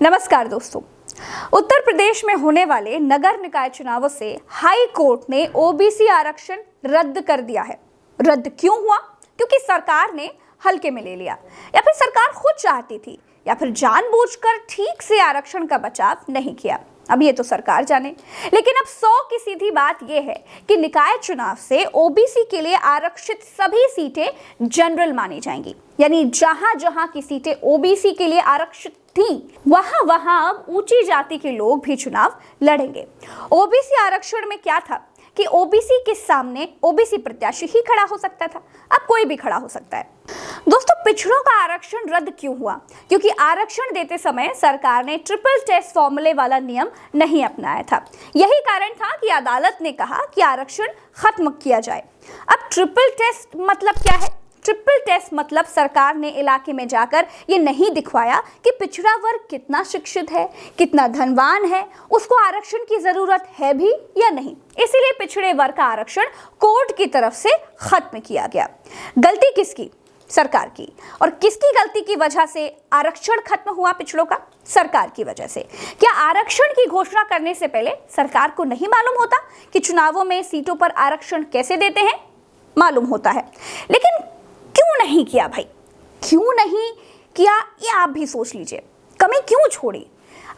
नमस्कार दोस्तों। उत्तर प्रदेश में होने वाले नगर निकाय चुनावों से हाई कोर्ट ने ओबीसी आरक्षण रद्द कर दिया है। रद्द क्यों हुआ? क्योंकि सरकार ने हल्के में ले लिया, या फिर सरकार खुद चाहती थी, या फिर जानबूझकर ठीक से आरक्षण का बचाव नहीं किया। अब ये तो सरकार जाने। लेकिन अब 100 की सीधी बात यह है कि निकाय चुनाव से ओबीसी के लिए आरक्षित सभी सीटें जनरल मानी जाएंगी, यानी जहां जहां की सीटें ओबीसी के लिए आरक्षित थी वहां वहां अब ऊंची जाति के लोग भी चुनाव लड़ेंगे। ओबीसी आरक्षण में क्या था कि ओबीसी के सामने ओबीसी प्रत्याशी ही खड़ा हो सकता था, अब कोई भी खड़ा हो सकता है। दोस्तों, पिछड़ों का आरक्षण रद्द क्यों हुआ? क्योंकि आरक्षण देते समय सरकार ने ट्रिपल टेस्ट फॉर्मूले वाला नियम नहीं अपनाया था। यही कारण था कि अदालत ने कहा कि आरक्षण खत्म किया जाए। अब ट्रिपल टेस्ट मतलब क्या है? ट्रिपल टेस्ट मतलब सरकार ने इलाके में जाकर ये नहीं दिखवाया कि पिछड़ा वर्ग कितना शिक्षित है, कितना धनवान है, उसको आरक्षण की जरूरत है भी या नहीं। इसीलिए पिछड़े वर्ग का आरक्षण कोर्ट की तरफ से खत्म किया गया। गलती किसकी? सरकार की। और किसकी गलती की वजह से आरक्षण खत्म हुआ पिछड़ों का? सरकार की वजह से। क्या आरक्षण की घोषणा करने से पहले सरकार को नहीं मालूम होता कि चुनावों में सीटों पर आरक्षण कैसे देते हैं? मालूम होता है, लेकिन क्यों नहीं किया भाई? क्यों नहीं किया ये आप भी सोच लीजिए। कमी क्यों छोड़ी?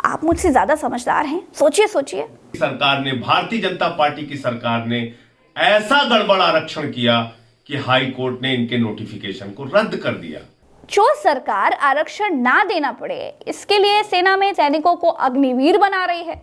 आप मुझसे ज्यादा समझदार हैं, सोचिए सोचिए। सरकार ने, भारतीय जनता पार्टी की सरकार ने ऐसा गड़बड़ आरक्षण किया कि हाई कोर्ट ने इनके नोटिफिकेशन को रद्द कर दिया। जो सरकार आरक्षण ना देना पड़े, इसके लिए सेना में सैनिकों को अग्निवीर बना रही है।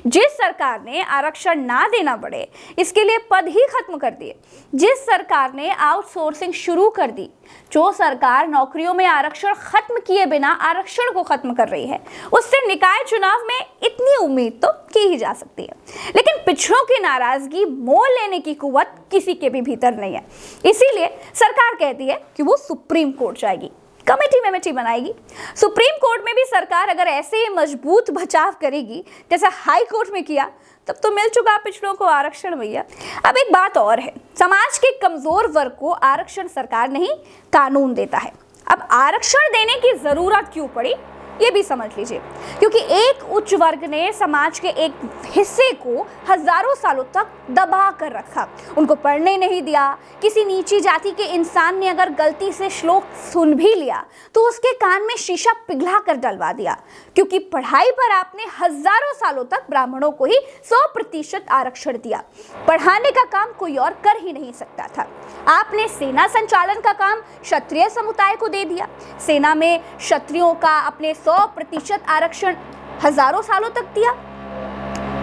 जिस सरकार ने आरक्षण ना देना पड़े, इसके लिए पद ही खत्म कर दिए। जिस सरकार ने आउटसोर्सिंग शुरू कर दी, जो सरकार नौकरियों में आरक्षण खत्म किए बिना आरक्षण को खत्म कर रही है, उससे निकाय चुनाव में इतनी उम्मीद तो की ही जा सकती है। लेकिन पिछड़ों की नाराजगी मोल लेने की कुव्वत किसी के भी भीतर नहीं है। इसीलिए सरकार कहती है कि वो सुप्रीम कोर्ट जाएगी, कमेटी बनाएगी। सुप्रीम कोर्ट में भी सरकार अगर ऐसे ही मजबूत बचाव करेगी जैसा हाई कोर्ट में किया, तब तो मिल चुका पिछड़ों को आरक्षण भैया। अब एक बात और है, समाज के कमजोर वर्ग को आरक्षण सरकार नहीं, कानून देता है। अब आरक्षण देने की जरूरत क्यों पड़ी ये भी समझ लीजिए। क्योंकि एक उच्च वर्ग ने समाज के एक हिस्से को हजारों सालों तक दबा कर रखा, उनको पढ़ने नहीं दिया। किसी नीची जाति के इंसान ने अगर गलती से श्लोक सुन भी लिया तो उसके कान में शीशा पिघला कर डलवा दिया, क्योंकि पढ़ाई पर आपने हजारों सालों तक ब्राह्मणों को ही 100% आरक्षण दिया। पढ़ाने का काम कोई और कर ही नहीं सकता था। आपने सेना संचालन का काम क्षत्रिय समुदाय को दे दिया। सेना में क्षत्रियों का अपने 100% आरक्षण हजारों सालों तक दिया।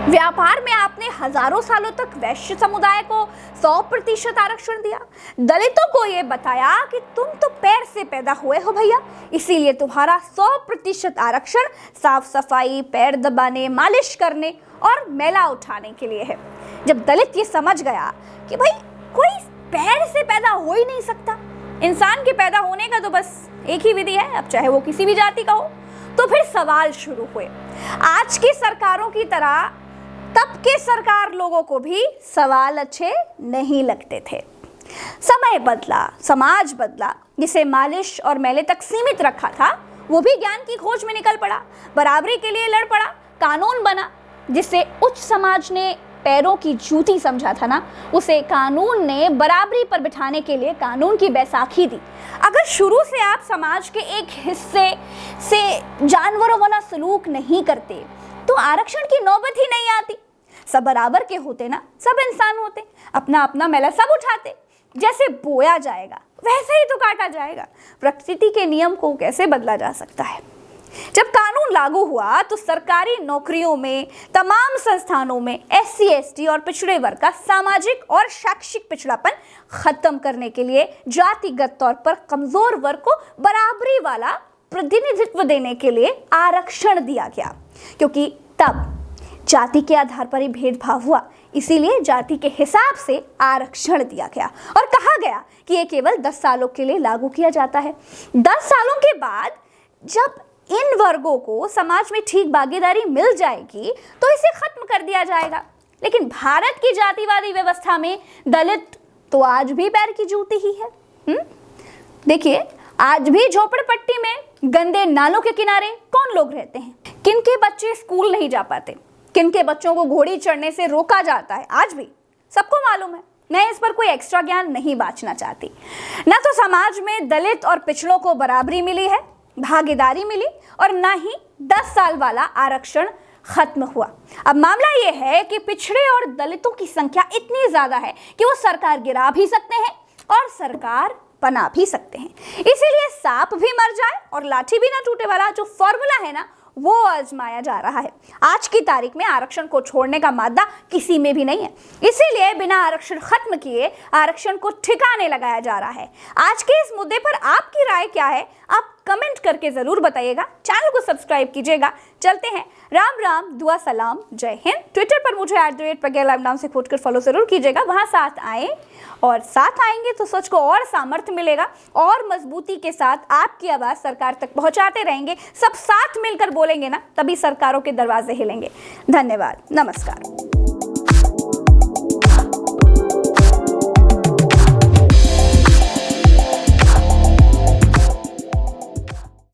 व्यापार में आपने हजारों सालों तक वैश्य समुदाय को 100% आरक्षण दिया। दलितों को यह बताया कि तुम तो पैर से पैदा हुए हो भैया, इसीलिए तुम्हारा 100% आरक्षण साफ सफाई, पैर दबाने, मालिश करने और मैला उठाने के लिए है। जब दलित ये समझ गया कि भाई कोई पैर से पैदा हो ही नहीं सकता, इंसान के पैदा होने का तो बस एक ही विधि है, अब चाहे वो किसी भी जाति का हो, तो फिर सवाल शुरू हुए। आज की सरकारों की तरह तब के सरकार लोगों को भी सवाल अच्छे नहीं लगते थे। समय बदला, समाज बदला। जिसे मालिश और मेले तक सीमित रखा था वो भी ज्ञान की खोज में निकल पड़ा, बराबरी के लिए लड़ पड़ा। कानून बना, जिसे उच्च समाज ने पैरों की जूती समझा था ना, उसे कानून ने बराबरी पर बिठाने के लिए कानून की बैसाखी दी। अगर शुरू से आप समाज के एक हिस्से से जानवरों वाला सलूक नहीं करते तो आरक्षण की नौबत ही नहीं आती। सब बराबर के होते ना, सब इंसान होते, अपना अपना मैला सब उठाते। जैसे बोया जाएगा वैसे ही तो काटा जाएगा। प्रकृति के नियम को कैसे बदला जा सकता है? जब कानून लागू हुआ तो सरकारी नौकरियों में, तमाम संस्थानों में SC, ST और पिछड़े वर्ग का सामाजिक और शैक्षिक पिछड़ापन खत्म करने के लिए जातिगत तौर पर कमजोर वर्ग को बराबरी वाला प्रतिनिधित्व देने के लिए आरक्षण दिया गया। क्योंकि तब जाति के आधार पर ही भेदभाव हुआ, इसीलिए जाति के हिसाब से आरक्षण दिया गया और कहा गया कि ये केवल 10 सालों के लिए लागू किया जाता है। 10 सालों के बाद जब इन वर्गों को समाज में ठीक भागीदारी मिल जाएगी तो इसे खत्म कर दिया जाएगा। लेकिन भारत की जातिवादी व्यवस्था में दलित तो आज भी पैर की जूती ही है। देखिए, आज भी झोपड़पट्टी में गंदे नालों के किनारे कौन लोग रहते हैं? किन के बच्चे स्कूल नहीं जा पाते, किन के बच्चों को घोड़ी चढ़ने से रोका जाता है, आज भी सबको मालूम है। मैं इस पर कोई एक्स्ट्रा ज्ञान नहीं बांटना चाहती। ना तो समाज में दलित और पिछड़ों को बराबरी मिली है, भागीदारी मिली, और ना ही 10 साल वाला आरक्षण खत्म हुआ। अब मामला यह है कि पिछड़े और दलितों की संख्या इतनी ज्यादा है कि वो सरकार गिरा भी सकते हैं और सरकार बना भी सकते हैं। इसीलिए सांप भी मर जाए और लाठी भी ना टूटे वाला जो फॉर्मूला है ना, वो आजमाया जा रहा है। आज की तारीख में आरक्षण को छोड़ने का मादा किसी में भी नहीं है, इसीलिए बिना आरक्षण खत्म किए आरक्षण को ठिकाने लगाया जा रहा है। आज के इस मुद्दे पर आपकी राय क्या है, आप कमेंट करके जरूर बताइएगा। चैनल को सब्सक्राइब कीजिएगा। चलते हैं, राम राम, दुआ सलाम, जय हिंद। ट्विटर पर मुझे @PragyaLive नाम से खोजकर फॉलो जरूर कीजिएगा, वहां साथ आए, और साथ आएंगे तो सच को और सामर्थ्य मिलेगा, और मजबूती के साथ आपकी आवाज सरकार तक पहुंचाते रहेंगे। सब साथ मिलकर बोलेंगे ना, तभी सरकारों के दरवाजे हिलेंगे। धन्यवाद, नमस्कार।